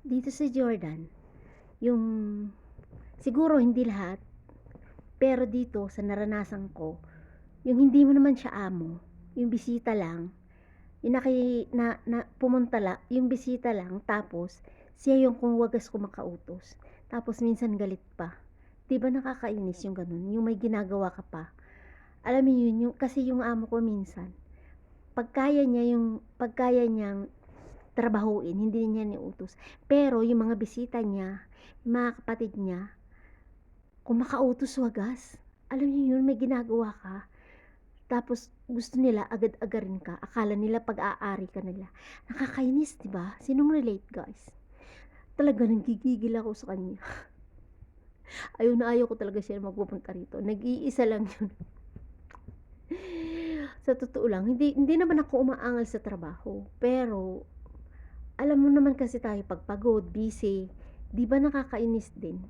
Dito sa Jordan, yung siguro hindi lahat, pero dito sa naranasan ko, yung hindi mo naman siya amo, yung bisita lang, yung pumunta la, yung bisita lang, tapos siya yung kung wagas kumakautos. Tapos minsan galit pa. 'Di ba nakakainis yung ganun, yung may ginagawa ka pa. Alam mo yun, kasi yung amo ko minsan, pagkaya niyang trabahuin, hindi niya niutos. Pero yung mga bisita niya, yung mga kapatid niya, kung makautos wagas, alam niyo yun, may ginagawa ka, tapos gusto nila agad-agarin ka, akala nila pag-aari ka nila. Nakakainis, 'di ba? Sinong relate, guys? Talaga nanggigigil ako sa kanya. Ayaw na ayaw ko talaga siya magpupunta rito. Nag-iisa lang yun. Sa totoo lang, hindi naman ako umaangal sa trabaho. Pero, alam mo naman kasi tayo pag pagod, busy, 'di ba nakakainis din?